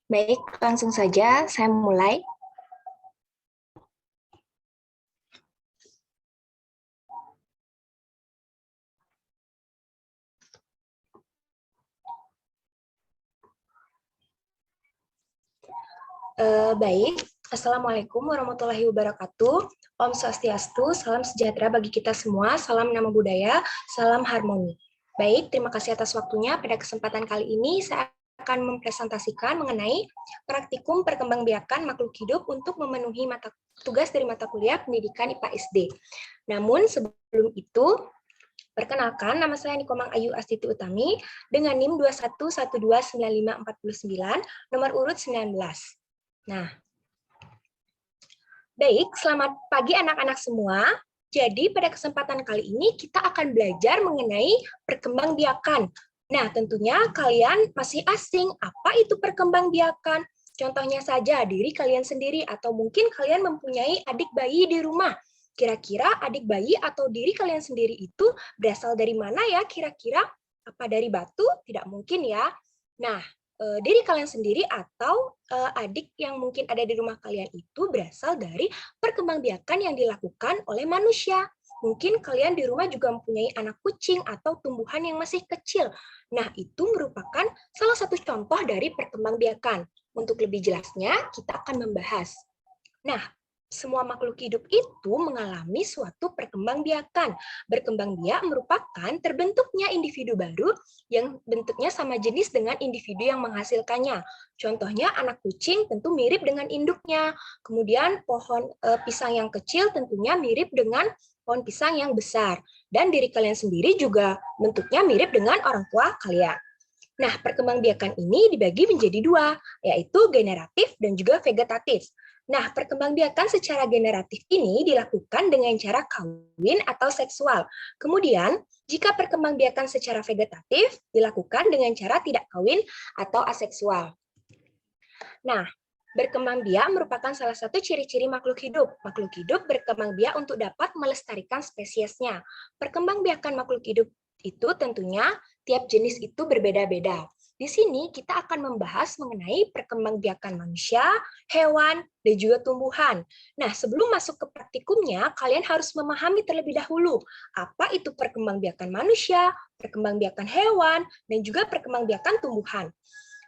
Baik, langsung saja saya mulai. Baik, Assalamualaikum warahmatullahi wabarakatuh. Om Swastiastu, salam sejahtera bagi kita semua, salam nama budaya, salam harmoni. Baik, terima kasih atas waktunya. Pada kesempatan kali ini saya akan mempresentasikan mengenai praktikum perkembangbiakan makhluk hidup untuk memenuhi tugas dari mata kuliah pendidikan IPA SD. Namun sebelum itu, perkenalkan, nama saya Nikomang Ayu Astiti Utami dengan NIM 21129549, nomor urut 19. Nah, baik, selamat pagi anak-anak semua. Jadi pada kesempatan kali ini kita akan belajar mengenai perkembangbiakan. Nah, tentunya kalian masih asing, apa itu perkembangbiakan? Contohnya saja diri kalian sendiri atau mungkin kalian mempunyai adik bayi di rumah. Kira-kira adik bayi atau diri kalian sendiri itu berasal dari mana ya kira-kira? Apa dari batu? Tidak mungkin ya. Nah, diri kalian sendiri atau adik yang mungkin ada di rumah kalian itu berasal dari perkembangbiakan yang dilakukan oleh manusia. Mungkin kalian di rumah juga mempunyai anak kucing atau tumbuhan yang masih kecil. Nah, itu merupakan salah satu contoh dari perkembangbiakan. Untuk lebih jelasnya, kita akan membahas. Nah, semua makhluk hidup itu mengalami suatu perkembangbiakan. Berkembang biak merupakan terbentuknya individu baru yang bentuknya sama jenis dengan individu yang menghasilkannya. Contohnya anak kucing tentu mirip dengan induknya. Kemudian pohon pisang yang kecil tentunya mirip dengan pohon pisang yang besar. Dan diri kalian sendiri juga bentuknya mirip dengan orang tua kalian. Nah, perkembangbiakan ini dibagi menjadi dua, yaitu generatif dan juga vegetatif. Nah, perkembangbiakan secara generatif ini dilakukan dengan cara kawin atau seksual. Kemudian, jika perkembangbiakan secara vegetatif dilakukan dengan cara tidak kawin atau aseksual. Nah, berkembang biak merupakan salah satu ciri-ciri makhluk hidup. Makhluk hidup berkembang biak untuk dapat melestarikan spesiesnya. Perkembangbiakan makhluk hidup itu tentunya tiap jenis itu berbeda-beda. Di sini kita akan membahas mengenai perkembangbiakan manusia, hewan, dan juga tumbuhan. Nah, sebelum masuk ke praktikumnya, kalian harus memahami terlebih dahulu apa itu perkembangbiakan manusia, perkembangbiakan hewan, dan juga perkembangbiakan tumbuhan.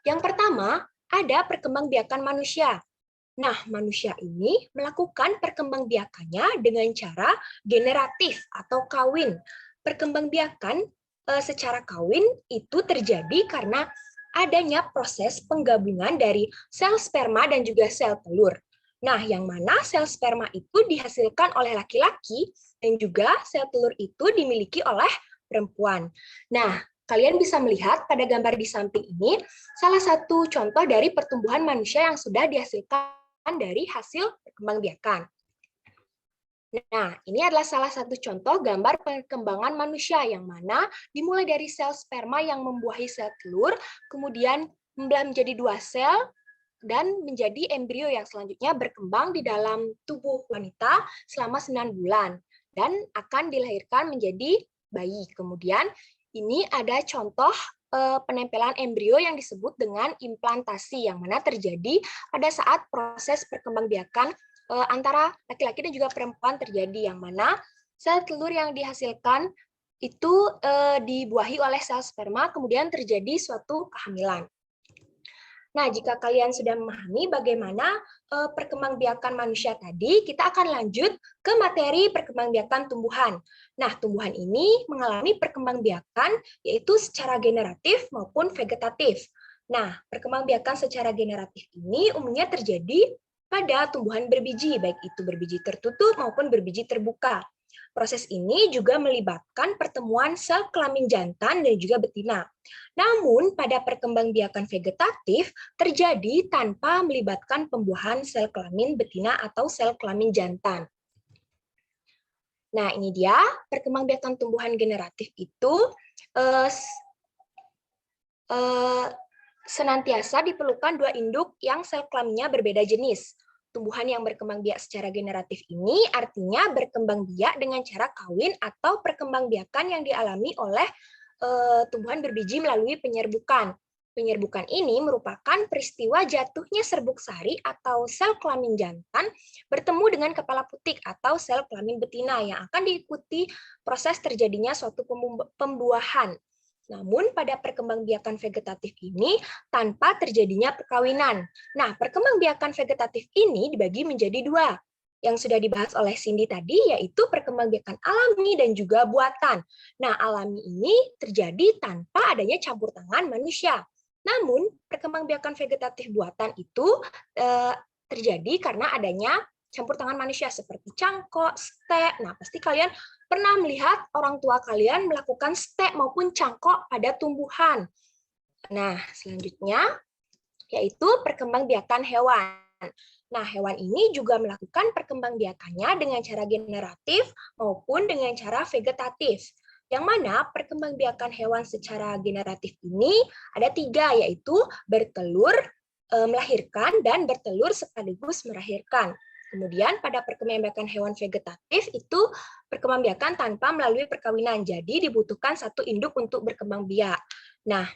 Yang pertama, ada perkembangbiakan manusia. Nah, manusia ini melakukan perkembangbiakannya dengan cara generatif atau kawin. Perkembangbiakan secara kawin itu terjadi karena adanya proses penggabungan dari sel sperma dan juga sel telur. Nah, yang mana sel sperma itu dihasilkan oleh laki-laki dan juga sel telur itu dimiliki oleh perempuan. Nah, kalian bisa melihat pada gambar di samping ini salah satu contoh dari pertumbuhan manusia yang sudah dihasilkan dari hasil perkembangbiakan. Nah, ini adalah salah satu contoh gambar perkembangan manusia yang mana dimulai dari sel sperma yang membuahi sel telur, kemudian membelah menjadi 2 sel, dan menjadi embrio yang selanjutnya berkembang di dalam tubuh wanita selama 9 bulan, dan akan dilahirkan menjadi bayi. Kemudian ini ada contoh penempelan embrio yang disebut dengan implantasi, yang mana terjadi pada saat proses perkembangbiakan antara laki-laki dan juga perempuan terjadi, yang mana sel telur yang dihasilkan itu dibuahi oleh sel sperma, kemudian terjadi suatu kehamilan. Nah, jika kalian sudah memahami bagaimana perkembangbiakan manusia tadi, kita akan lanjut ke materi perkembangbiakan tumbuhan. Nah, tumbuhan ini mengalami perkembangbiakan yaitu secara generatif maupun vegetatif. Nah, perkembangbiakan secara generatif ini umumnya terjadi pada tumbuhan berbiji, baik itu berbiji tertutup maupun berbiji terbuka. Proses ini juga melibatkan pertemuan sel kelamin jantan dan juga betina. Namun, pada perkembangbiakan vegetatif terjadi tanpa melibatkan pembuahan sel kelamin betina atau sel kelamin jantan. Nah, ini dia perkembangbiakan tumbuhan generatif itu senantiasa diperlukan 2 induk yang sel kelaminnya berbeda jenis. Tumbuhan yang berkembang biak secara generatif ini artinya berkembang biak dengan cara kawin atau perkembangbiakan yang dialami oleh tumbuhan berbiji melalui penyerbukan. Penyerbukan ini merupakan peristiwa jatuhnya serbuk sari atau sel kelamin jantan bertemu dengan kepala putik atau sel kelamin betina yang akan diikuti proses terjadinya suatu pembuahan. Namun pada perkembangbiakan vegetatif ini tanpa terjadinya perkawinan. Nah, perkembangbiakan vegetatif ini dibagi menjadi dua. Yang sudah dibahas oleh Cindy tadi yaitu perkembangbiakan alami dan juga buatan. Nah, alami ini terjadi tanpa adanya campur tangan manusia. Namun, perkembangbiakan vegetatif buatan itu terjadi karena adanya campur tangan manusia seperti cangkok, stek. Nah, pasti kalian pernah melihat orang tua kalian melakukan stek maupun cangkok pada tumbuhan. Nah, selanjutnya yaitu perkembangbiakan hewan. Nah, hewan ini juga melakukan perkembangbiakannya dengan cara generatif maupun dengan cara vegetatif. Yang mana perkembangbiakan hewan secara generatif ini ada tiga, yaitu bertelur, melahirkan, dan bertelur sekaligus melahirkan. Kemudian pada perkembangbiakan hewan vegetatif itu perkembangbiakan tanpa melalui perkawinan, jadi dibutuhkan satu induk untuk berkembang biak. Nah,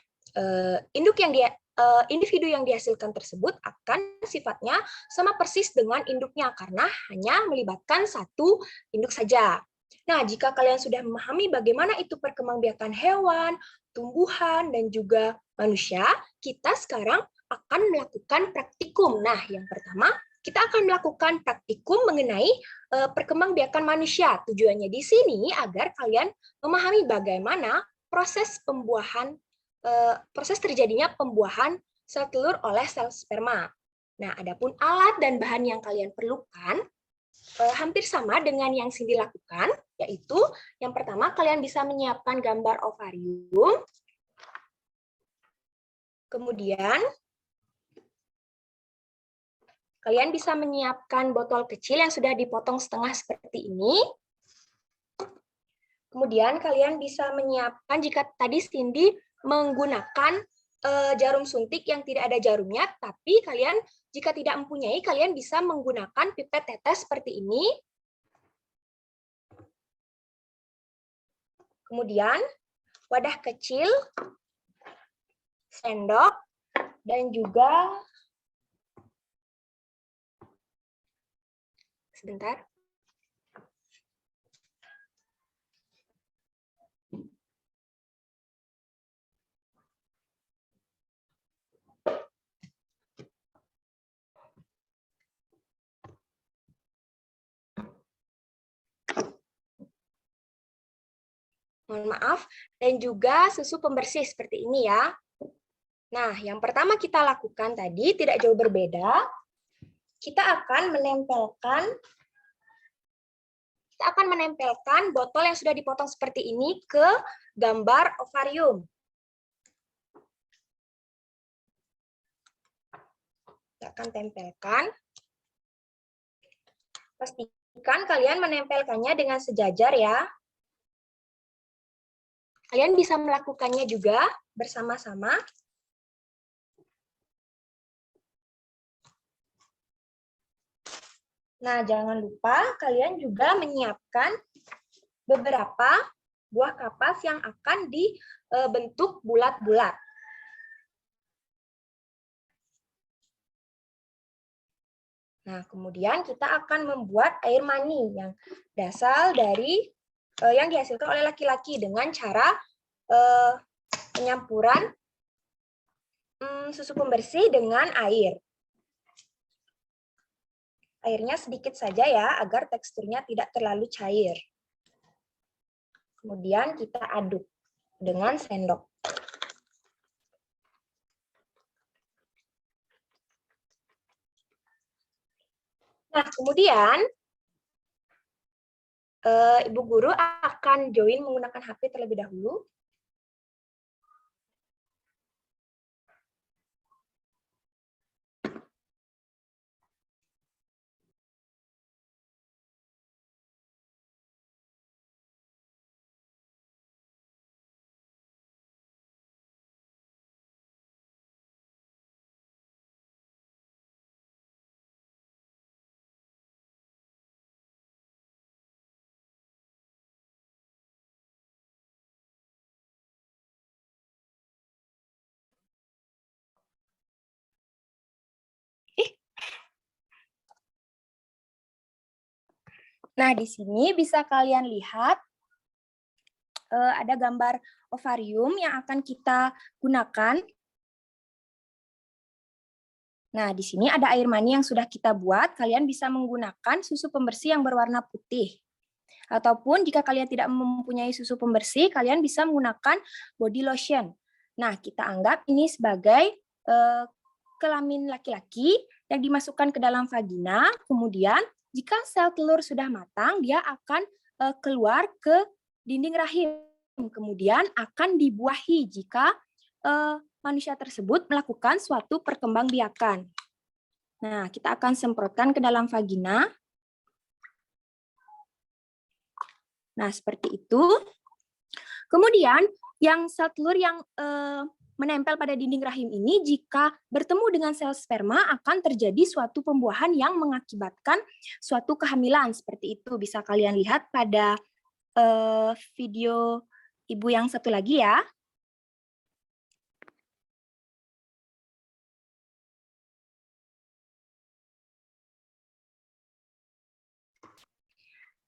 individu yang dihasilkan tersebut akan sifatnya sama persis dengan induknya karena hanya melibatkan satu induk saja. Nah, jika kalian sudah memahami bagaimana itu perkembangbiakan hewan, tumbuhan, dan juga manusia, kita sekarang akan melakukan praktikum. Nah, yang pertama, kita akan melakukan praktikum mengenai perkembangbiakan manusia. Tujuannya di sini agar kalian memahami bagaimana proses terjadinya pembuahan sel telur oleh sel sperma. Nah, adapun alat dan bahan yang kalian perlukan hampir sama dengan yang Cindy lakukan, yaitu yang pertama kalian bisa menyiapkan gambar ovarium, kemudian kalian bisa menyiapkan botol kecil yang sudah dipotong setengah seperti ini. Kemudian kalian bisa menyiapkan, jika tadi Cindy menggunakan jarum suntik yang tidak ada jarumnya, tapi kalian jika tidak mempunyai, kalian bisa menggunakan pipet tetes seperti ini. Kemudian wadah kecil, sendok, dan juga sebentar. Mohon maaf, dan juga susu pembersih seperti ini ya. Nah, yang pertama kita lakukan tadi tidak jauh berbeda. Kita akan menempelkan botol yang sudah dipotong seperti ini ke gambar ovarium. Kita akan tempelkan. Pastikan kalian menempelkannya dengan sejajar ya. Kalian bisa melakukannya juga bersama-sama. Nah, jangan lupa kalian juga menyiapkan beberapa buah kapas yang akan dibentuk bulat-bulat. Nah, kemudian kita akan membuat air mani yang berasal dari yang dihasilkan oleh laki-laki dengan cara penyampuran susu pembersih dengan air. Airnya sedikit saja ya, agar teksturnya tidak terlalu cair. Kemudian kita aduk dengan sendok. Nah, kemudian Ibu Guru akan join menggunakan HP terlebih dahulu. Nah, di sini bisa kalian lihat ada gambar ovarium yang akan kita gunakan. Nah, di sini ada air mani yang sudah kita buat. Kalian bisa menggunakan susu pembersih yang berwarna putih. Ataupun jika kalian tidak mempunyai susu pembersih, kalian bisa menggunakan body lotion. Nah, kita anggap ini sebagai kelamin laki-laki yang dimasukkan ke dalam vagina. Kemudian, jika sel telur sudah matang, dia akan keluar ke dinding rahim. Kemudian akan dibuahi jika manusia tersebut melakukan suatu perkembangbiakan. Nah, kita akan semprotkan ke dalam vagina. Nah, seperti itu. Kemudian, yang sel telur yang menempel pada dinding rahim ini, jika bertemu dengan sel sperma, akan terjadi suatu pembuahan yang mengakibatkan suatu kehamilan. Seperti itu, bisa kalian lihat pada video ibu yang satu lagi ya.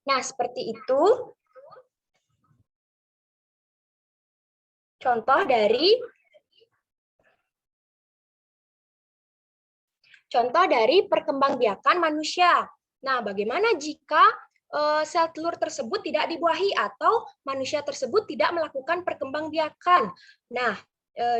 Nah, seperti itu contoh dari perkembangbiakan manusia. Nah, bagaimana jika sel telur tersebut tidak dibuahi atau manusia tersebut tidak melakukan perkembangbiakan? Nah,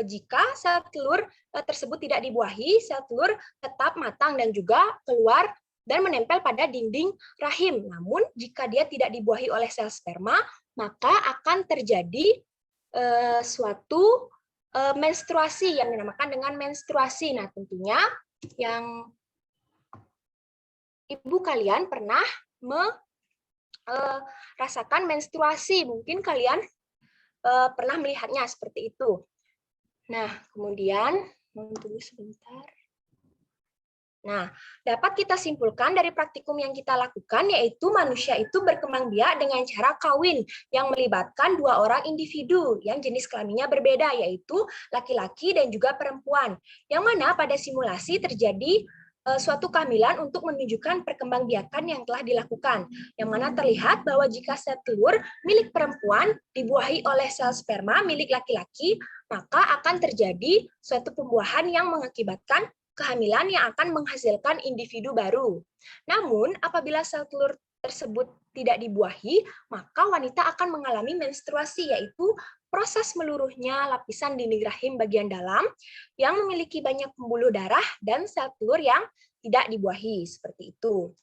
jika sel telur tersebut tidak dibuahi, sel telur tetap matang dan juga keluar dan menempel pada dinding rahim. Namun, jika dia tidak dibuahi oleh sel sperma, maka akan terjadi suatu menstruasi yang dinamakan dengan menstruasi. Nah, tentunya yang ibu kalian pernah merasakan menstruasi. Mungkin kalian pernah melihatnya seperti itu. Nah, kemudian, tunggu sebentar. Nah, dapat kita simpulkan dari praktikum yang kita lakukan, yaitu manusia itu berkembang biak dengan cara kawin yang melibatkan dua orang individu yang jenis kelaminnya berbeda, yaitu laki-laki dan juga perempuan. Yang mana pada simulasi terjadi suatu kehamilan untuk menunjukkan perkembangbiakan yang telah dilakukan. Yang mana terlihat bahwa jika sel telur milik perempuan dibuahi oleh sel sperma milik laki-laki, maka akan terjadi suatu pembuahan yang mengakibatkan kehamilan yang akan menghasilkan individu baru. Namun, apabila sel telur tersebut tidak dibuahi, maka wanita akan mengalami menstruasi, yaitu proses meluruhnya lapisan dinding rahim bagian dalam yang memiliki banyak pembuluh darah dan sel telur yang tidak dibuahi, seperti itu.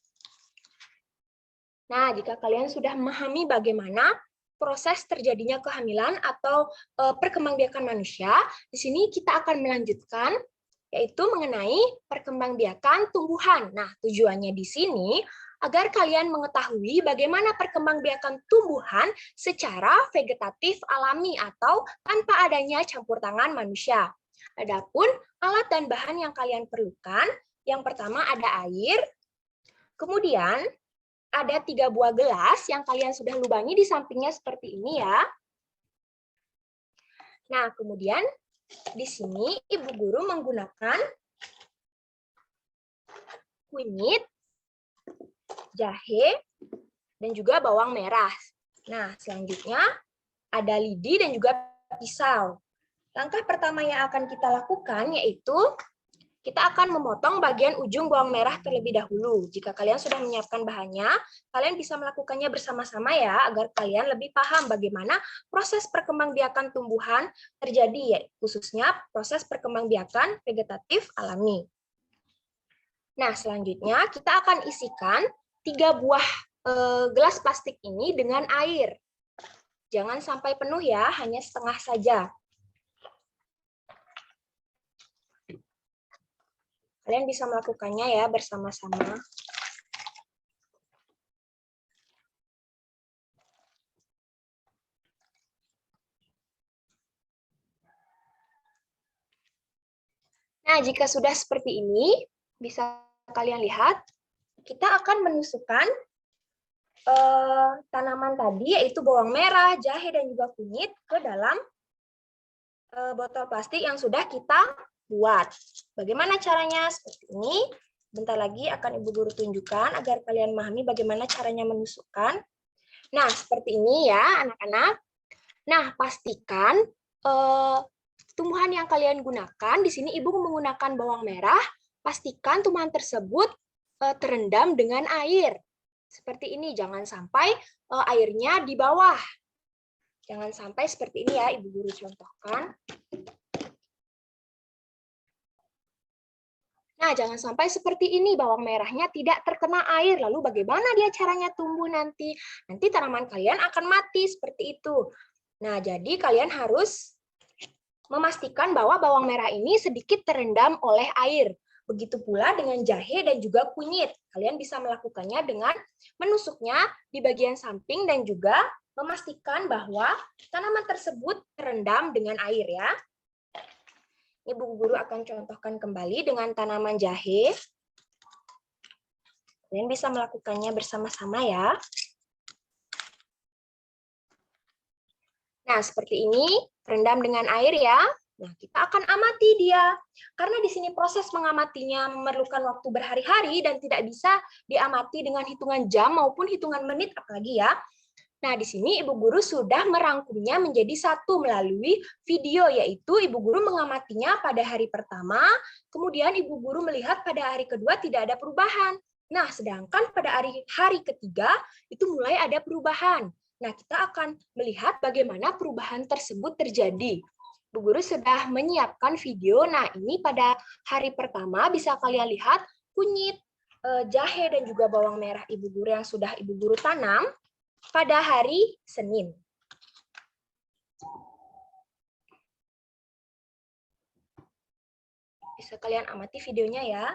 Nah, jika kalian sudah memahami bagaimana proses terjadinya kehamilan atau perkembangbiakan manusia, di sini kita akan melanjutkan yaitu mengenai perkembangbiakan tumbuhan. Nah, tujuannya di sini agar kalian mengetahui bagaimana perkembangbiakan tumbuhan secara vegetatif alami atau tanpa adanya campur tangan manusia. Adapun alat dan bahan yang kalian perlukan, yang pertama ada air, kemudian ada 3 buah gelas yang kalian sudah lubangi di sampingnya seperti ini ya. Nah, kemudian di sini ibu guru menggunakan kunyit, jahe, dan juga bawang merah. Nah, selanjutnya ada lidi dan juga pisau. Langkah pertama yang akan kita lakukan yaitu kita akan memotong bagian ujung bawang merah terlebih dahulu. Jika kalian sudah menyiapkan bahannya, kalian bisa melakukannya bersama-sama ya, agar kalian lebih paham bagaimana proses perkembangbiakan tumbuhan terjadi, ya, khususnya proses perkembangbiakan vegetatif alami. Nah, selanjutnya kita akan isikan 3 buah gelas plastik ini dengan air. Jangan sampai penuh ya, hanya setengah saja. Kalian bisa melakukannya ya bersama-sama. Nah, jika sudah seperti ini, bisa kalian lihat, kita akan menusukkan tanaman tadi, yaitu bawang merah, jahe, dan juga kunyit ke dalam botol plastik yang sudah kita buat. Bagaimana caranya? Seperti ini. Bentar lagi akan Ibu Guru tunjukkan agar kalian memahami bagaimana caranya menusukkan. Nah, seperti ini ya anak-anak. Nah, pastikan tumbuhan yang kalian gunakan, di sini Ibu menggunakan bawang merah, pastikan tumbuhan tersebut terendam dengan air. Seperti ini, jangan sampai airnya di bawah. Jangan sampai seperti ini ya, Ibu Guru contohkan. Nah, jangan sampai seperti ini, bawang merahnya tidak terkena air. Lalu bagaimana dia caranya tumbuh nanti? Nanti tanaman kalian akan mati seperti itu. Nah, jadi kalian harus memastikan bahwa bawang merah ini sedikit terendam oleh air. Begitu pula dengan jahe dan juga kunyit. Kalian bisa melakukannya dengan menusuknya di bagian samping dan juga memastikan bahwa tanaman tersebut terendam dengan air ya. Ibu Guru akan contohkan kembali dengan tanaman jahe. Kalian bisa melakukannya bersama-sama ya. Nah, seperti ini, rendam dengan air ya. Nah, kita akan amati dia. Karena di sini proses mengamatinya memerlukan waktu berhari-hari dan tidak bisa diamati dengan hitungan jam maupun hitungan menit apalagi ya. Nah, di sini Ibu Guru sudah merangkumnya menjadi satu melalui video, yaitu Ibu Guru mengamatinya pada hari pertama, kemudian Ibu Guru melihat pada hari kedua tidak ada perubahan. Nah, sedangkan pada hari ketiga itu mulai ada perubahan. Nah, kita akan melihat bagaimana perubahan tersebut terjadi. Ibu Guru sudah menyiapkan video. Nah, ini pada hari pertama bisa kalian lihat kunyit, jahe, dan juga bawang merah Ibu Guru yang sudah Ibu Guru tanam pada hari Senin. Bisa kalian amati videonya ya.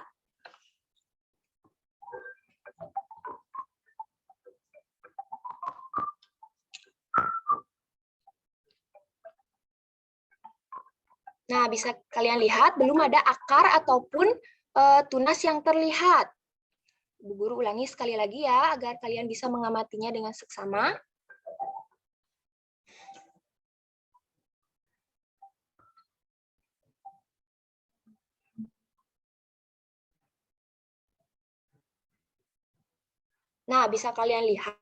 Nah, bisa kalian lihat belum ada akar ataupun tunas yang terlihat. Ibu Guru ulangi sekali lagi ya, agar kalian bisa mengamatinya dengan seksama. Nah, bisa kalian lihat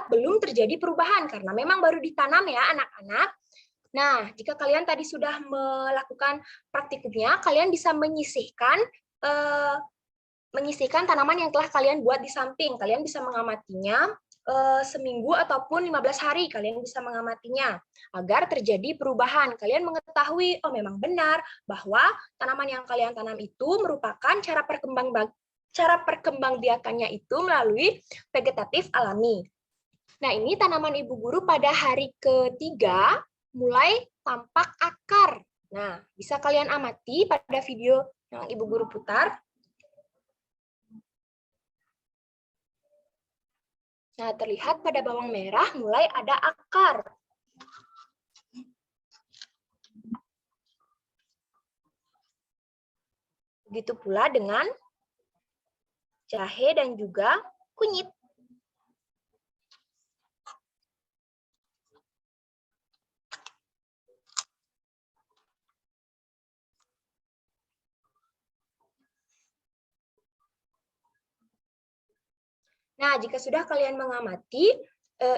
belum terjadi perubahan karena memang baru ditanam ya anak-anak. Nah, jika kalian tadi sudah melakukan praktikumnya, kalian bisa menyisihkan tanaman yang telah kalian buat di samping. Kalian bisa mengamatinya seminggu ataupun 15 hari. Kalian bisa mengamatinya agar terjadi perubahan. Kalian mengetahui, oh memang benar bahwa tanaman yang kalian tanam itu merupakan cara perkembangbiakannya itu melalui vegetatif alami. Nah, ini tanaman Ibu Guru pada hari ketiga mulai tampak akar. Nah, bisa kalian amati pada video yang Ibu Guru putar. Nah, terlihat pada bawang merah mulai ada akar. Begitu pula dengan jahe dan juga kunyit. Nah, jika sudah kalian mengamati,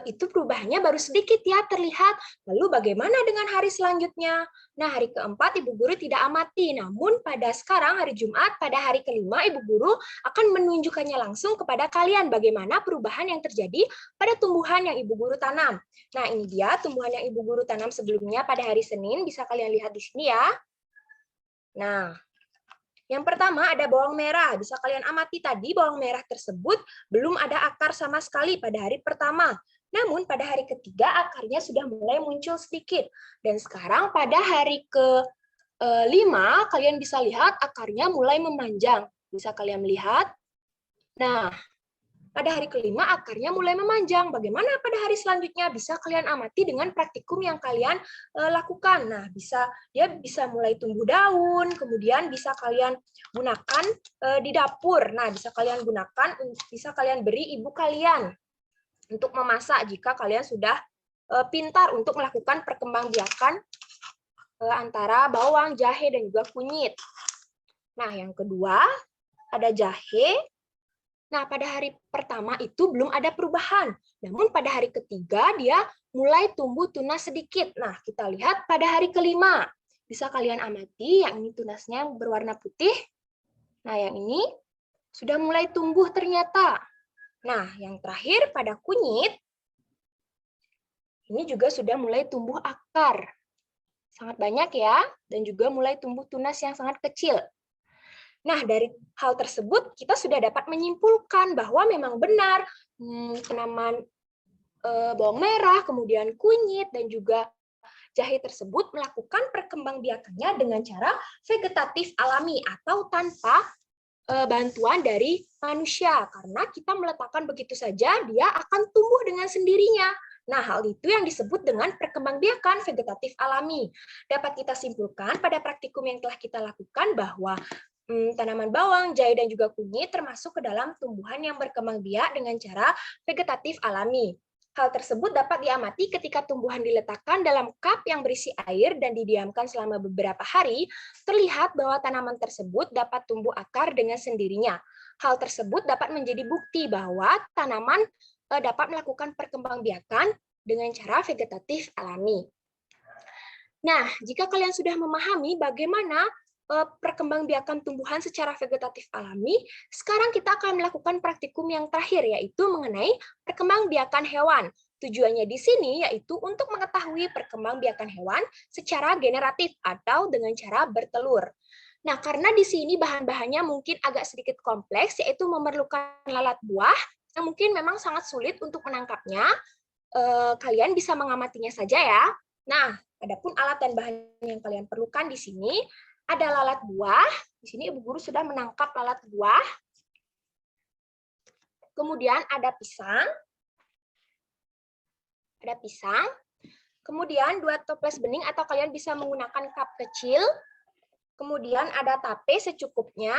itu perubahannya baru sedikit ya terlihat. Lalu bagaimana dengan hari selanjutnya? Nah, hari keempat Ibu Guru tidak amati. Namun pada sekarang hari Jumat, pada hari kelima Ibu Guru akan menunjukkannya langsung kepada kalian bagaimana perubahan yang terjadi pada tumbuhan yang Ibu Guru tanam. Nah, ini dia tumbuhan yang Ibu Guru tanam sebelumnya pada hari Senin. Bisa kalian lihat di sini ya. Nah, yang pertama ada bawang merah. Bisa kalian amati tadi bawang merah tersebut belum ada akar sama sekali pada hari pertama. Namun pada hari ketiga akarnya sudah mulai muncul sedikit. Dan sekarang pada hari ke-5 kalian bisa lihat akarnya mulai memanjang. Bisa kalian melihat. Nah, pada hari kelima akarnya mulai memanjang. Bagaimana pada hari selanjutnya? Bisa kalian amati dengan praktikum yang kalian lakukan. Nah, dia bisa mulai tumbuh daun, kemudian bisa kalian gunakan di dapur. Nah, bisa kalian beri ibu kalian untuk memasak jika kalian sudah pintar untuk melakukan perkembangbiakan antara bawang, jahe, dan juga kunyit. Nah, yang kedua ada jahe. Nah, pada hari pertama itu belum ada perubahan. Namun pada hari ketiga dia mulai tumbuh tunas sedikit. Nah, kita lihat pada hari kelima. Bisa kalian amati, yang ini tunasnya berwarna putih. Nah, yang ini sudah mulai tumbuh ternyata. Nah, yang terakhir pada kunyit, ini juga sudah mulai tumbuh akar. Sangat banyak ya, dan juga mulai tumbuh tunas yang sangat kecil. Nah, dari hal tersebut kita sudah dapat menyimpulkan bahwa memang benar tanaman bawang merah, kemudian kunyit, dan juga jahe tersebut melakukan perkembangbiakannya dengan cara vegetatif alami atau tanpa bantuan dari manusia. Karena kita meletakkan begitu saja, dia akan tumbuh dengan sendirinya. Nah, hal itu yang disebut dengan perkembangbiakan vegetatif alami. Dapat kita simpulkan pada praktikum yang telah kita lakukan bahwa tanaman bawang, jahe, dan juga kunyit termasuk ke dalam tumbuhan yang berkembang biak dengan cara vegetatif alami. Hal tersebut dapat diamati ketika tumbuhan diletakkan dalam cup yang berisi air dan didiamkan selama beberapa hari, terlihat bahwa tanaman tersebut dapat tumbuh akar dengan sendirinya. Hal tersebut dapat menjadi bukti bahwa tanaman dapat melakukan perkembangbiakan dengan cara vegetatif alami. Nah, jika kalian sudah memahami bagaimana perkembangbiakan tumbuhan secara vegetatif alami, sekarang kita akan melakukan praktikum yang terakhir, yaitu mengenai perkembangbiakan hewan. Tujuannya di sini yaitu untuk mengetahui perkembangbiakan hewan secara generatif atau dengan cara bertelur. Nah, karena di sini bahan-bahannya mungkin agak sedikit kompleks, yaitu memerlukan lalat buah, yang mungkin memang sangat sulit untuk menangkapnya, kalian bisa mengamatinya saja ya. Nah, adapun alat dan bahan yang kalian perlukan di sini, ada lalat buah. Di sini Ibu Guru sudah menangkap lalat buah. Kemudian ada pisang. Ada pisang. Kemudian 2 toples bening atau kalian bisa menggunakan cup kecil. Kemudian ada tape secukupnya.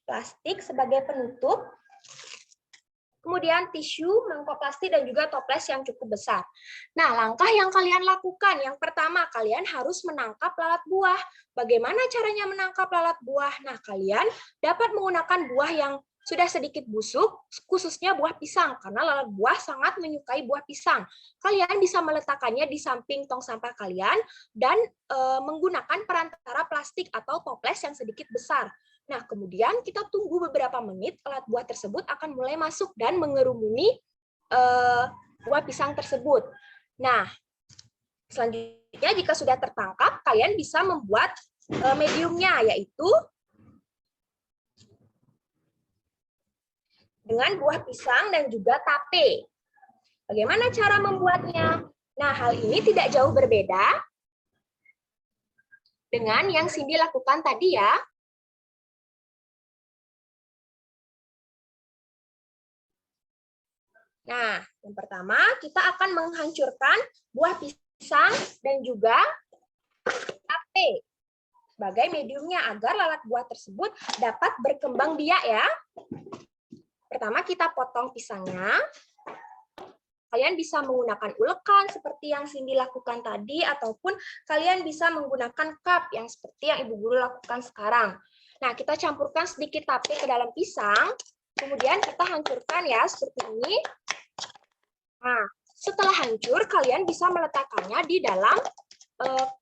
Plastik sebagai penutup. Kemudian tisu, mangkok plastik, dan juga toples yang cukup besar. Nah, langkah yang kalian lakukan, yang pertama, kalian harus menangkap lalat buah. Bagaimana caranya menangkap lalat buah? Nah, kalian dapat menggunakan buah yang sudah sedikit busuk, khususnya buah pisang, karena lalat buah sangat menyukai buah pisang. Kalian bisa meletakkannya di samping tong sampah kalian, dan menggunakan perantara plastik atau toples yang sedikit besar. Nah, kemudian kita tunggu beberapa menit, lalat buah tersebut akan mulai masuk dan mengerumuni buah pisang tersebut. Nah, selanjutnya jika sudah tertangkap, kalian bisa membuat mediumnya, yaitu dengan buah pisang dan juga tape. Bagaimana cara membuatnya? Nah, hal ini tidak jauh berbeda dengan yang Cindy lakukan tadi ya. Nah, yang pertama kita akan menghancurkan buah pisang dan juga tape sebagai mediumnya agar lalat buah tersebut dapat berkembang biak ya. Pertama kita potong pisangnya. Kalian bisa menggunakan ulekan seperti yang Cindy lakukan tadi, ataupun kalian bisa menggunakan cup yang seperti yang Ibu Guru lakukan sekarang. Nah, kita campurkan sedikit tape ke dalam pisang, kemudian kita hancurkan ya seperti ini. Nah, setelah hancur, kalian bisa meletakkannya di dalam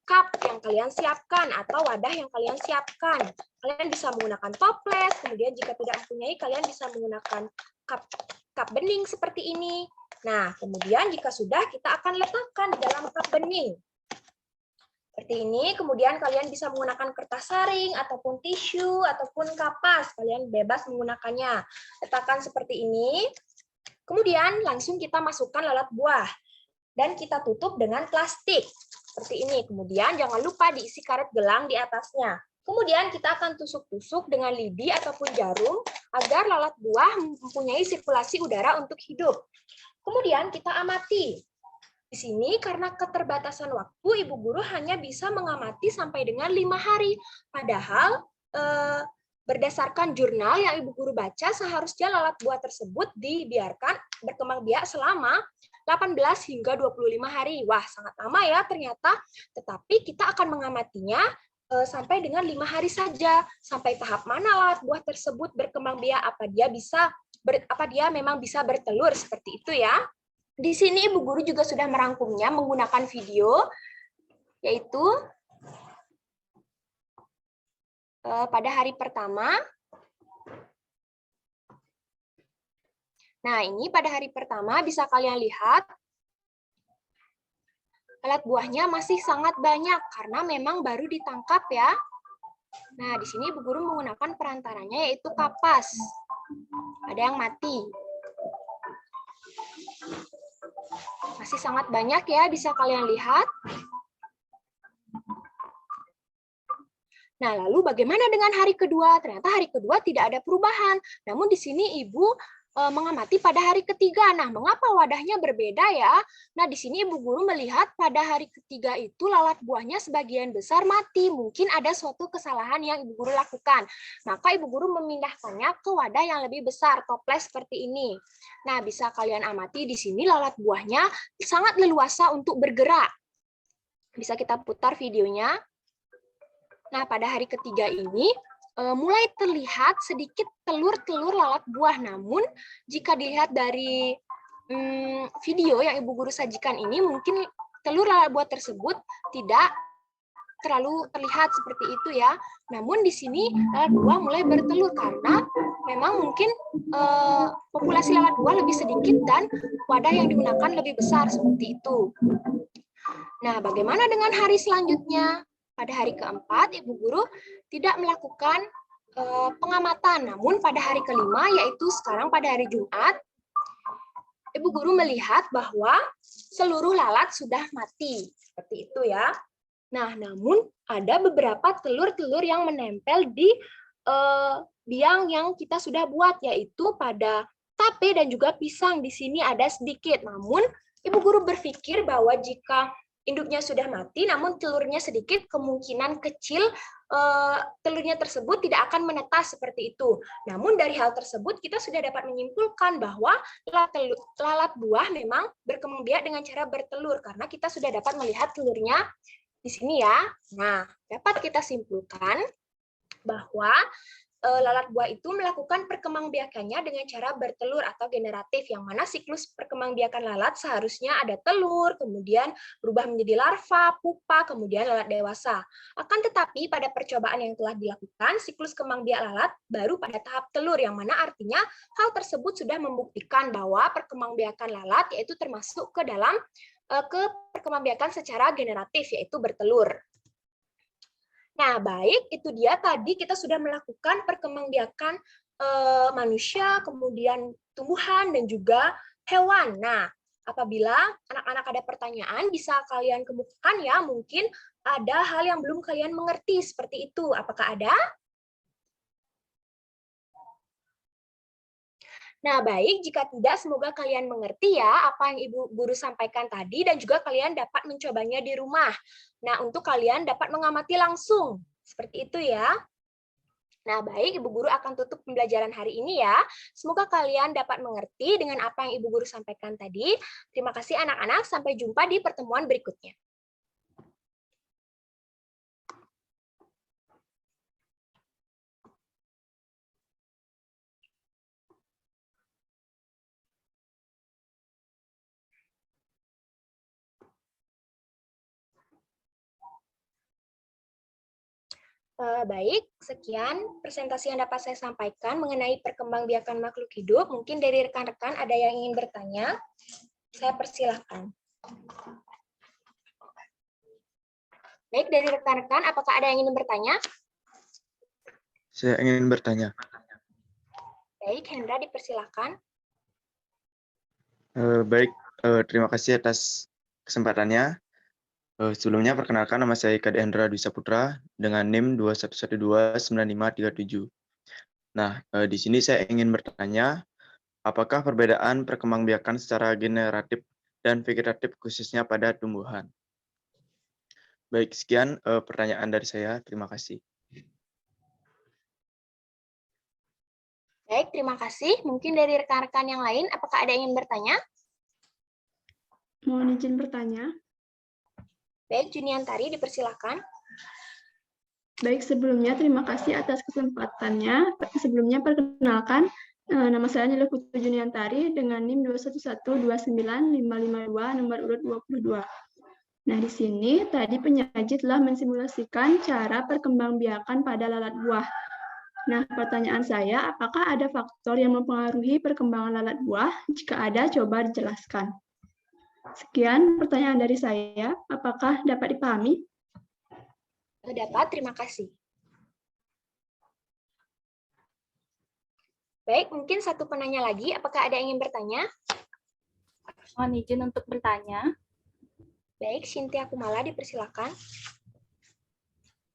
cup yang kalian siapkan atau wadah yang kalian siapkan. Kalian bisa menggunakan toples, kemudian jika tidak mempunyai, kalian bisa menggunakan cup bening seperti ini. Nah, kemudian jika sudah, kita akan letakkan di dalam cup bening. Seperti ini, kemudian kalian bisa menggunakan kertas saring, ataupun tisu, ataupun kapas. Kalian bebas menggunakannya. Letakkan seperti ini. Kemudian langsung kita masukkan lalat buah dan kita tutup dengan plastik seperti ini. Kemudian jangan lupa diisi karet gelang di atasnya. Kemudian kita akan tusuk-tusuk dengan lidi ataupun jarum agar lalat buah mempunyai sirkulasi udara untuk hidup. Kemudian kita amati. Di sini karena keterbatasan waktu, Ibu Guru hanya bisa mengamati sampai dengan 5 hari. Padahal berdasarkan jurnal yang Ibu Guru baca, seharusnya lalat buah tersebut dibiarkan berkembang biak selama 18 hingga 25 hari. Wah, sangat lama ya ternyata. Tetapi kita akan mengamatinya sampai dengan 5 hari saja. Sampai tahap mana lalat buah tersebut berkembang biak? Apa dia memang bisa bertelur seperti itu ya? Di sini Ibu Guru juga sudah merangkumnya menggunakan video, yaitu pada hari pertama. Nah, ini pada hari pertama bisa kalian lihat lalat buahnya masih sangat banyak karena memang baru ditangkap ya. Nah, di sini Ibu Guru menggunakan perantaranya yaitu kapas. Ada yang mati. Masih sangat banyak ya, bisa kalian lihat. Nah, lalu bagaimana dengan hari kedua? Ternyata hari kedua tidak ada perubahan. Namun di sini Ibu mengamati pada hari ketiga. Nah, mengapa wadahnya berbeda ya? Nah, di sini Ibu Guru melihat pada hari ketiga itu lalat buahnya sebagian besar mati. Mungkin ada suatu kesalahan yang Ibu Guru lakukan. Maka Ibu Guru memindahkannya ke wadah yang lebih besar, toples seperti ini. Nah, bisa kalian amati di sini lalat buahnya sangat leluasa untuk bergerak. Bisa kita putar videonya. Nah, pada hari ketiga ini mulai terlihat sedikit telur-telur lalat buah. Namun, jika dilihat dari video yang Ibu Guru sajikan ini, mungkin telur lalat buah tersebut tidak terlalu terlihat seperti itu ya. Namun di sini lalat buah mulai bertelur karena memang mungkin populasi lalat buah lebih sedikit dan wadah yang digunakan lebih besar seperti itu. Nah, bagaimana dengan hari selanjutnya? Pada hari keempat, Ibu Guru tidak melakukan pengamatan. Namun pada hari kelima, yaitu sekarang pada hari Jumat, Ibu Guru melihat bahwa seluruh lalat sudah mati. Seperti itu ya. Nah, namun ada beberapa telur-telur yang menempel di biang yang kita sudah buat, yaitu pada tape dan juga pisang. Di sini ada sedikit. Namun, Ibu Guru berpikir bahwa jika induknya sudah mati, namun telurnya sedikit, kemungkinan kecil telurnya tersebut tidak akan menetas seperti itu. Namun dari hal tersebut kita sudah dapat menyimpulkan bahwa lalat buah memang berkembang biak dengan cara bertelur, karena kita sudah dapat melihat telurnya di sini ya. Nah, dapat kita simpulkan bahwa lalat buah itu melakukan perkembangbiakannya dengan cara bertelur atau generatif, yang mana siklus perkembangbiakan lalat seharusnya ada telur, kemudian berubah menjadi larva, pupa, kemudian lalat dewasa. Akan tetapi pada percobaan yang telah dilakukan, siklus kembang biak lalat baru pada tahap telur, yang mana artinya hal tersebut sudah membuktikan bahwa perkembangbiakan lalat yaitu termasuk ke dalam perkembangbiakan secara generatif, yaitu bertelur. Nah, baik, itu dia tadi kita sudah melakukan perkembangbiakan manusia, kemudian tumbuhan, dan juga hewan. Nah, apabila anak-anak ada pertanyaan, bisa kalian kemukakan ya, mungkin ada hal yang belum kalian mengerti seperti itu. Apakah ada? Nah, baik, jika tidak, semoga kalian mengerti ya apa yang Ibu Guru sampaikan tadi, dan juga kalian dapat mencobanya di rumah. Nah, untuk kalian dapat mengamati langsung. Seperti itu ya. Nah, baik, Ibu Guru akan tutup pembelajaran hari ini ya. Semoga kalian dapat mengerti dengan apa yang Ibu Guru sampaikan tadi. Terima kasih anak-anak, sampai jumpa di pertemuan berikutnya. Baik, sekian presentasi yang dapat saya sampaikan mengenai perkembangbiakan makhluk hidup. Mungkin dari rekan-rekan ada yang ingin bertanya, saya persilahkan. Baik, dari rekan-rekan, apakah ada yang ingin bertanya? Saya ingin bertanya. Baik, Hendra, dipersilahkan. Baik, terima kasih atas kesempatannya. Sebelumnya perkenalkan, nama saya Kade Hendra Dwi Saputra dengan NIM 21129537. Nah, di sini saya ingin bertanya, apakah perbedaan perkembangbiakan secara generatif dan vegetatif khususnya pada tumbuhan? Baik, sekian pertanyaan dari saya. Terima kasih. Baik, terima kasih. Mungkin dari rekan-rekan yang lain, apakah ada yang ingin bertanya? Mohon izin bertanya. Baik, Juniantari, dipersilahkan. Baik, sebelumnya terima kasih atas kesempatannya. Sebelumnya perkenalkan, nama saya adalah Putri Juniantari dengan NIM 211295552 nomor urut 22. Nah, di sini tadi penyaji telah mensimulasikan cara perkembangbiakan pada lalat buah. Nah, pertanyaan saya, apakah ada faktor yang mempengaruhi perkembangan lalat buah? Jika ada, coba dijelaskan. Sekian pertanyaan dari saya. Apakah dapat dipahami? Dapat, terima kasih. Baik, mungkin satu penanya lagi. Apakah ada yang ingin bertanya? Mohon izin untuk bertanya. Baik, Cynthia Kumala, dipersilakan.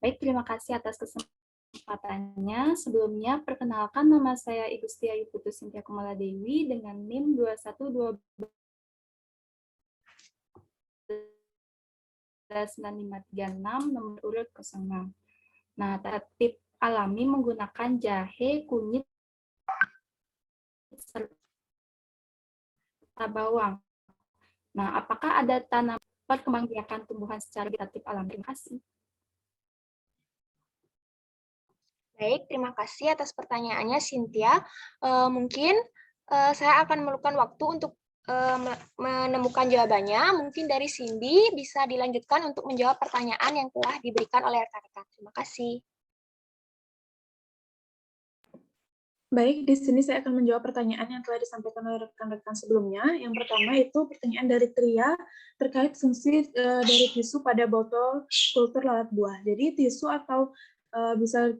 Baik, terima kasih atas kesempatannya. Sebelumnya, perkenalkan nama saya Ibu Setia Ayu Putu Cynthia Kumala Dewi dengan NIM 2129536 nomor urut 06. Nah, tertib alami menggunakan jahe, kunyit, serta bawang. Nah, apakah ada tanaman perkembangbiakan tumbuhan secara vegetatif alami? Terima kasih. Baik, terima kasih atas pertanyaannya, Cynthia. Mungkin saya akan memerlukan waktu untuk menemukan jawabannya. Mungkin dari Cindy bisa dilanjutkan untuk menjawab pertanyaan yang telah diberikan oleh rekan-rekan. Terima kasih. Baik, di sini saya akan menjawab pertanyaan yang telah disampaikan oleh rekan-rekan sebelumnya. Yang pertama itu pertanyaan dari Tria terkait fungsi dari tisu pada botol kultur lalat buah. Jadi tisu atau bisa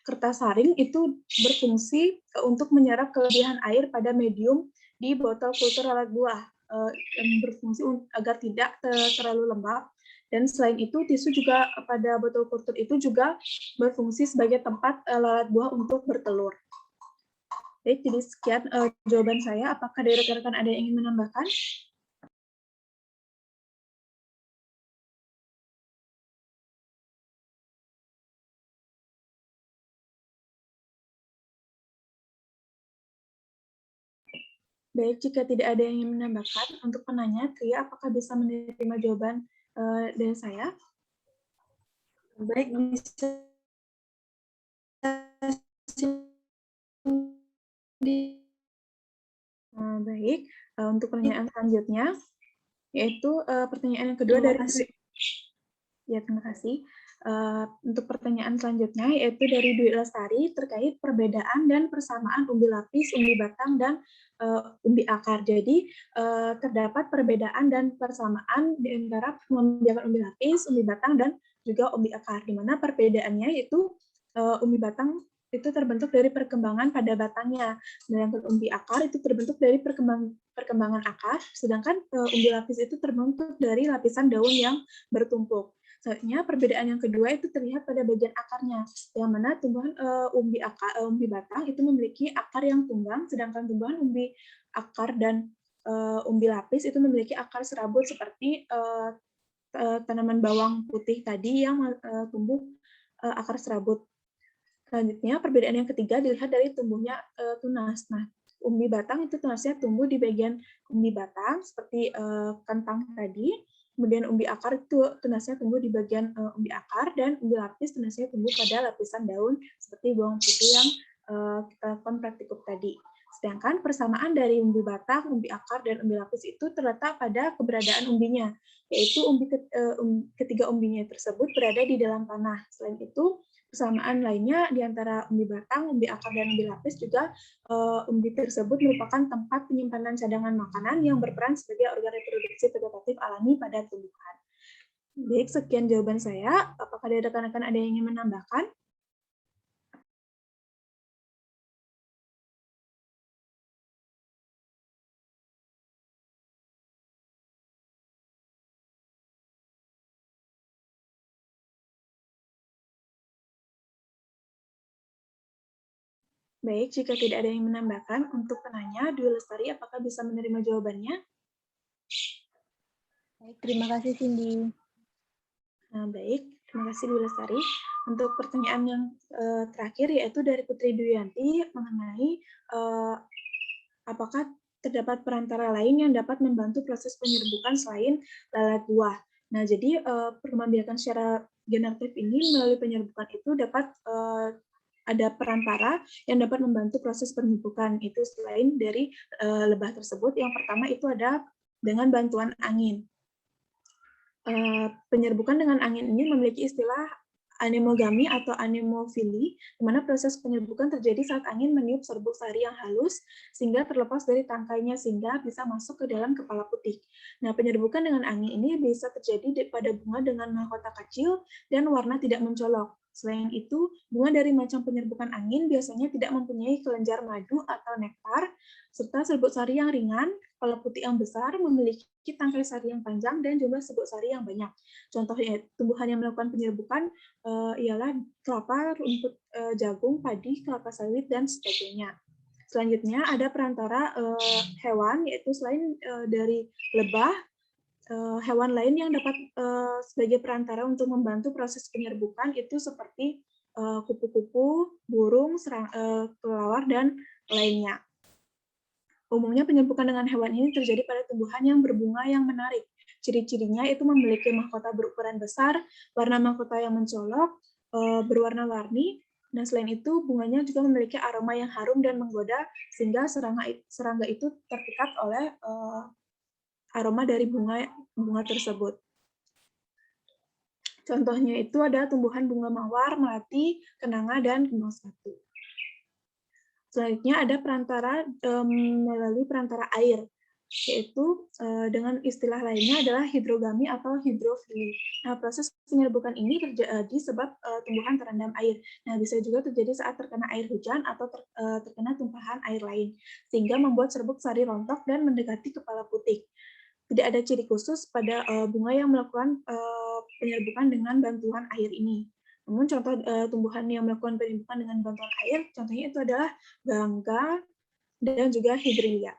kertas saring itu berfungsi untuk menyerap kelebihan air pada medium di botol kultur lalat buah, yang berfungsi agar tidak terlalu lembab. Dan selain itu, tisu juga pada botol kultur itu juga berfungsi sebagai tempat lalat buah untuk bertelur. Baik, jadi sekian jawaban saya. Apakah dari rekan-rekan ada yang ingin menambahkan? Baik, jika tidak ada yang ingin menambahkan, untuk penanya, Tria, apakah bisa menerima jawaban dari saya? Baik, bisa baik, untuk pertanyaan selanjutnya, yaitu pertanyaan yang kedua dari ya, terima kasih. Untuk pertanyaan selanjutnya, yaitu dari Dwi Lestari terkait perbedaan dan persamaan umbi lapis, umbi batang, dan umbi akar. Jadi, terdapat perbedaan dan persamaan di antara membiarkan umbi lapis, umbi batang, dan juga umbi akar, di mana perbedaannya yaitu umbi batang itu terbentuk dari perkembangan pada batangnya, sedangkan umbi akar itu terbentuk dari perkembangan akar, sedangkan umbi lapis itu terbentuk dari lapisan daun yang bertumpuk. Selanjutnya, perbedaan yang kedua itu terlihat pada bagian akarnya, yang mana tumbuhan umbi batang itu memiliki akar yang tunggang, sedangkan tumbuhan umbi akar dan umbi lapis itu memiliki akar serabut seperti tanaman bawang putih tadi yang tumbuh akar serabut. Selanjutnya, perbedaan yang ketiga dilihat dari tumbuhnya tunas. Nah, umbi batang itu tunasnya tumbuh di bagian umbi batang seperti kentang tadi. Kemudian umbi akar itu tunasnya tumbuh di bagian umbi akar, dan umbi lapis tunasnya tumbuh pada lapisan daun seperti bawang putih yang kita lakukan praktikum tadi. Sedangkan persamaan dari umbi batang, umbi akar, dan umbi lapis itu terletak pada keberadaan umbinya, yaitu ketiga umbinya tersebut berada di dalam tanah. Selain itu, persamaan lainnya di antara umbi batang, umbi akar, dan umbi lapis juga umbi tersebut merupakan tempat penyimpanan cadangan makanan yang berperan sebagai organ reproduksi vegetatif alami pada tumbuhan. Baik, sekian jawaban saya. Apakah ada rekan-rekan ada yang ingin menambahkan? Baik, jika tidak ada yang menambahkan, untuk penanya, Dwi Lestari, apakah bisa menerima jawabannya? Baik, terima kasih Cindy. Nah, baik, terima kasih Dwi Lestari. Untuk pertanyaan yang terakhir, yaitu dari Putri Duyanti mengenai apakah terdapat perantara lain yang dapat membantu proses penyerbukan selain lalat buah. Nah, jadi perkembangbiakan secara generatif ini melalui penyerbukan itu dapat ada perantara yang dapat membantu proses penyerbukan itu selain dari lebah tersebut. Yang pertama itu ada dengan bantuan angin. Penyerbukan dengan angin ini memiliki istilah anemogami atau anemofili, di mana proses penyerbukan terjadi saat angin meniup serbuk sari yang halus sehingga terlepas dari tangkainya sehingga bisa masuk ke dalam kepala putih. Nah, penyerbukan dengan angin ini bisa terjadi pada bunga dengan mahkota kecil dan warna tidak mencolok. Selain itu, bunga dari macam penyerbukan angin biasanya tidak mempunyai kelenjar madu atau nektar, serta serbuk sari yang ringan, kepala putih yang besar, memiliki tangkai sari yang panjang, dan jumlah serbuk sari yang banyak. Contohnya, tumbuhan yang melakukan penyerbukan ialah kelapa, rumput jagung, padi, kelapa sawit, dan sebagainya. Selanjutnya ada perantara hewan, yaitu selain dari lebah, hewan lain yang dapat sebagai perantara untuk membantu proses penyerbukan itu seperti kupu-kupu, burung, kelelawar, dan lainnya. Umumnya penyerbukan dengan hewan ini terjadi pada tumbuhan yang berbunga yang menarik. Ciri-cirinya itu memiliki mahkota berukuran besar, warna mahkota yang mencolok, berwarna-warni, dan selain itu bunganya juga memiliki aroma yang harum dan menggoda, sehingga serangga itu terpikat oleh aroma dari bunga tersebut. Contohnya itu ada tumbuhan bunga mawar, melati, kenanga, dan kembang sepatu. Selanjutnya ada perantara melalui perantara air, yaitu dengan istilah lainnya adalah hidrogami atau hidrofili. Nah, proses penyerbukan ini terjadi sebab tumbuhan terendam air. Nah, bisa juga terjadi saat terkena air hujan atau terkena tumpahan air lain, sehingga membuat serbuk sari rontok dan mendekati kepala putih. Tidak ada ciri khusus pada bunga yang melakukan penyerbukan dengan bantuan air ini. Namun contoh tumbuhan yang melakukan penyerbukan dengan bantuan air, contohnya itu adalah gangga dan juga hidrilia.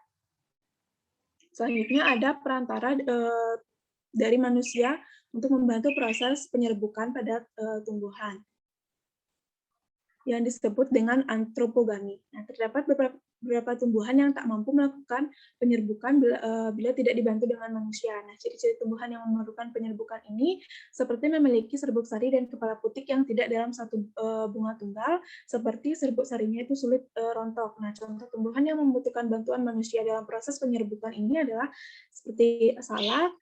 Selanjutnya ada perantara dari manusia untuk membantu proses penyerbukan pada tumbuhan yang disebut dengan antropogami. Nah, terdapat beberapa tumbuhan yang tak mampu melakukan penyerbukan bila tidak dibantu dengan manusia. Nah, ciri-ciri tumbuhan yang memerlukan penyerbukan ini seperti memiliki serbuk sari dan kepala putih yang tidak dalam satu bunga tunggal, seperti serbuk sarinya itu sulit rontok. Nah, contoh tumbuhan yang membutuhkan bantuan manusia dalam proses penyerbukan ini adalah seperti salak,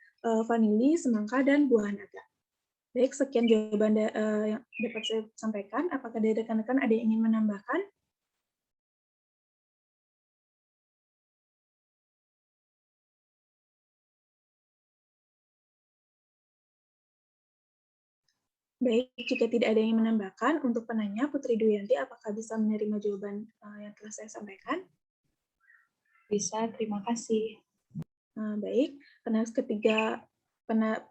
vanili, semangka, dan buah naga. Baik, sekian jawaban yang dapat saya sampaikan. Apakah dari rekan-rekan ada yang ingin menambahkan? Baik, jika tidak ada yang menambahkan, untuk penanya Putri Duyanti, apakah bisa menerima jawaban yang telah saya sampaikan? Bisa, terima kasih. Baik, karena ketiga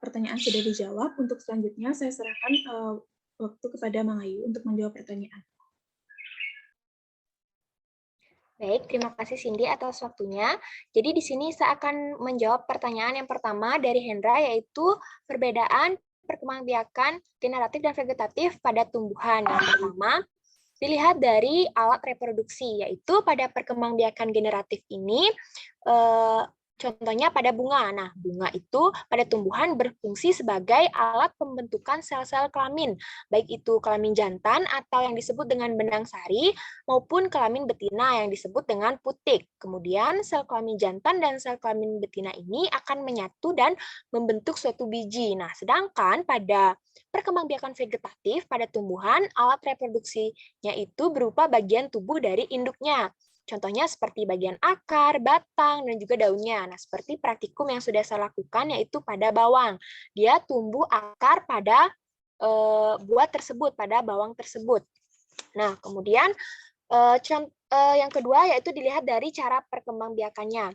pertanyaan sudah dijawab, untuk selanjutnya saya serahkan waktu kepada Mang Ayu untuk menjawab pertanyaan. Baik, terima kasih Cindy atas waktunya. Jadi di sini saya akan menjawab pertanyaan yang pertama dari Hendra, yaitu perbedaan perkembangbiakan generatif dan vegetatif pada tumbuhan. Yang pertama, dilihat dari alat reproduksi, yaitu pada perkembangbiakan generatif ini, contohnya pada bunga. Nah, bunga itu pada tumbuhan berfungsi sebagai alat pembentukan sel-sel kelamin, baik itu kelamin jantan atau yang disebut dengan benang sari, maupun kelamin betina yang disebut dengan putik. Kemudian, sel kelamin jantan dan sel kelamin betina ini akan menyatu dan membentuk suatu biji. Nah, sedangkan pada perkembangbiakan vegetatif pada tumbuhan, alat reproduksinya itu berupa bagian tubuh dari induknya. Contohnya seperti bagian akar, batang, dan juga daunnya. Nah, seperti praktikum yang sudah saya lakukan, yaitu pada bawang. Dia tumbuh akar pada buah tersebut, pada bawang tersebut. Nah, kemudian yang kedua yaitu dilihat dari cara perkembangbiakannya,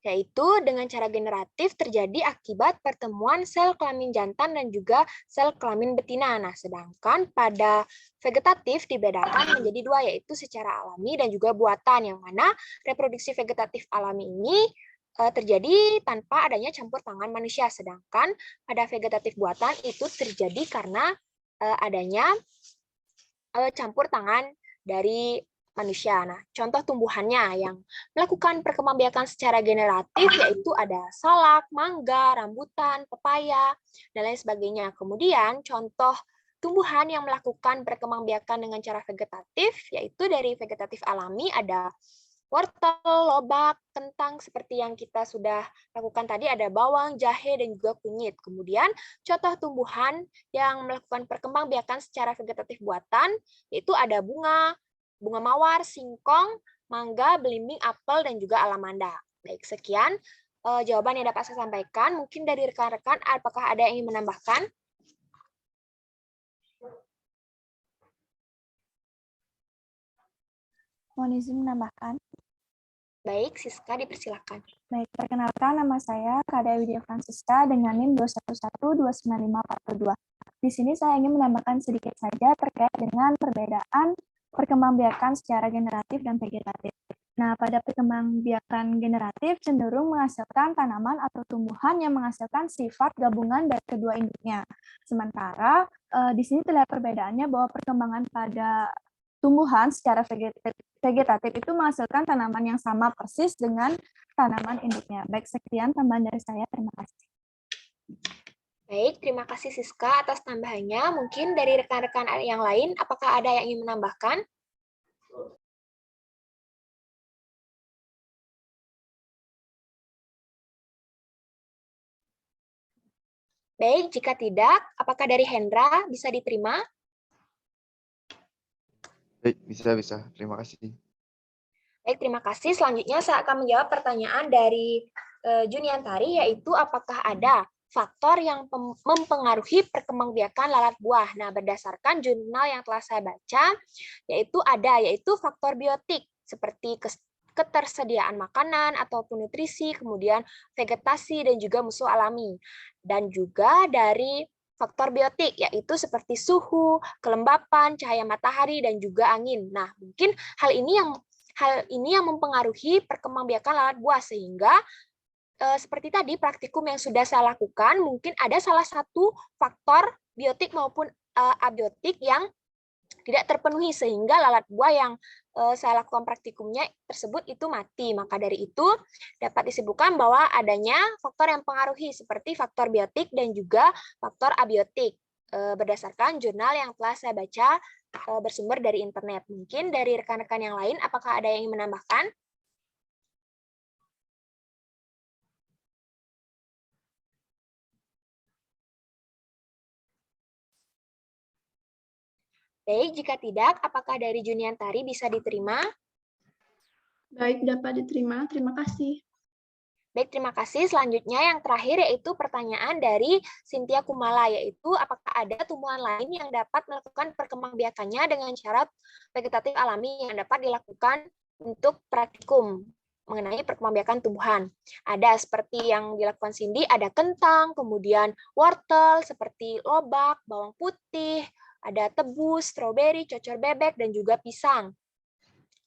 yaitu dengan cara generatif terjadi akibat pertemuan sel kelamin jantan dan juga sel kelamin betina. Nah, sedangkan pada vegetatif dibedakan menjadi dua, yaitu secara alami dan juga buatan, yang mana reproduksi vegetatif alami ini terjadi tanpa adanya campur tangan manusia, sedangkan pada vegetatif buatan itu terjadi karena adanya campur tangan dari manusia. Nah, contoh tumbuhannya yang melakukan perkembangbiakan secara generatif yaitu ada salak, mangga, rambutan, pepaya, dan lain sebagainya. Kemudian contoh tumbuhan yang melakukan perkembangbiakan dengan cara vegetatif, yaitu dari vegetatif alami ada wortel, lobak, kentang seperti yang kita sudah lakukan tadi, ada bawang, jahe, dan juga kunyit. Kemudian contoh tumbuhan yang melakukan perkembangbiakan secara vegetatif buatan, yaitu ada bunga mawar, singkong, mangga, belimbing, apel, dan juga alamanda. Baik, sekian jawaban yang dapat saya sampaikan. Mungkin dari rekan-rekan, apakah ada yang ingin menambahkan? Mohon izin menambahkan. Baik, Siska dipersilakan. Baik, perkenalkan nama saya Kak Widya Francisca dengan NIM 211295442. Di sini saya ingin menambahkan sedikit saja terkait dengan perbedaan perkembangbiakan secara generatif dan vegetatif. Nah, pada perkembangbiakan generatif cenderung menghasilkan tanaman atau tumbuhan yang menghasilkan sifat gabungan dari kedua induknya. Sementara di sini terlihat perbedaannya bahwa perkembangan pada tumbuhan secara vegetatif itu menghasilkan tanaman yang sama persis dengan tanaman induknya. Baik, sekian tambahan dari saya. Terima kasih. Baik, terima kasih Siska atas tambahannya. Mungkin dari rekan-rekan yang lain, apakah ada yang ingin menambahkan? Baik, jika tidak, apakah dari Hendra bisa diterima? Baik, bisa. Terima kasih. Baik, terima kasih. Selanjutnya saya akan menjawab pertanyaan dari Juniantari, yaitu apakah ada faktor yang mempengaruhi perkembangbiakan lalat buah. Nah, berdasarkan jurnal yang telah saya baca, yaitu faktor biotik, seperti ketersediaan makanan ataupun nutrisi, kemudian vegetasi, dan juga musuh alami. Dan juga dari faktor biotik, yaitu seperti suhu, kelembapan, cahaya matahari, dan juga angin. Nah, mungkin hal ini yang mempengaruhi perkembangbiakan lalat buah, sehingga seperti tadi praktikum yang sudah saya lakukan, mungkin ada salah satu faktor biotik maupun abiotik yang tidak terpenuhi, sehingga lalat buah yang saya lakukan praktikumnya tersebut itu mati. Maka dari itu dapat disebutkan bahwa adanya faktor yang mempengaruhi seperti faktor biotik dan juga faktor abiotik berdasarkan jurnal yang telah saya baca bersumber dari internet. Mungkin dari rekan-rekan yang lain, apakah ada yang ingin menambahkan? Baik, jika tidak, apakah dari Juniantari bisa diterima? Baik, dapat diterima. Terima kasih. Baik, terima kasih. Selanjutnya yang terakhir yaitu pertanyaan dari Cynthia Kumala, yaitu apakah ada tumbuhan lain yang dapat melakukan perkembangbiakannya dengan cara vegetatif alami yang dapat dilakukan untuk praktikum mengenai perkembangbiakan tumbuhan. Ada seperti yang dilakukan Cindy, ada kentang, kemudian wortel, seperti lobak, bawang putih, ada tebu, stroberi, cocor bebek, dan juga pisang.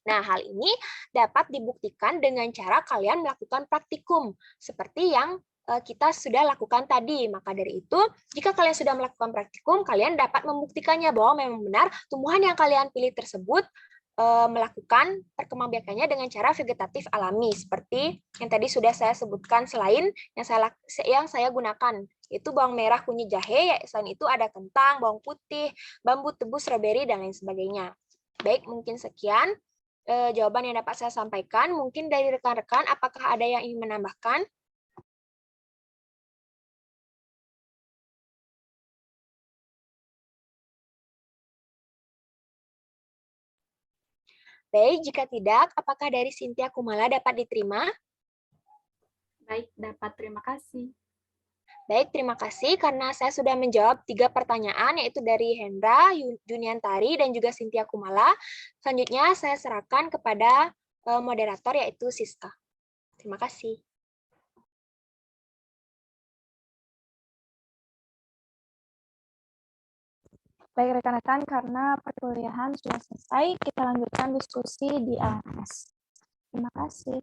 Nah, hal ini dapat dibuktikan dengan cara kalian melakukan praktikum, seperti yang kita sudah lakukan tadi. Maka dari itu, jika kalian sudah melakukan praktikum, kalian dapat membuktikannya bahwa memang benar tumbuhan yang kalian pilih tersebut melakukan perkembangbiakannya dengan cara vegetatif alami, seperti yang tadi sudah saya sebutkan. Selain yang saya gunakan, itu bawang merah, kunyit, jahe. Selain itu ada kentang, bawang putih, bambu, tebu, stroberi, dan lain sebagainya. Baik, mungkin sekian jawaban yang dapat saya sampaikan. Mungkin dari rekan-rekan, apakah ada yang ingin menambahkan? Baik, jika tidak, apakah dari Cynthia Kumala dapat diterima? Baik, dapat. Terima kasih. Baik, terima kasih karena saya sudah menjawab 3 pertanyaan, yaitu dari Hendra, Juniantari, dan juga Cynthia Kumala. Selanjutnya saya serahkan kepada moderator, yaitu Siska. Terima kasih. Baik rekan-rekan, karena perkuliahan sudah selesai, kita lanjutkan diskusi di LMS. Terima kasih.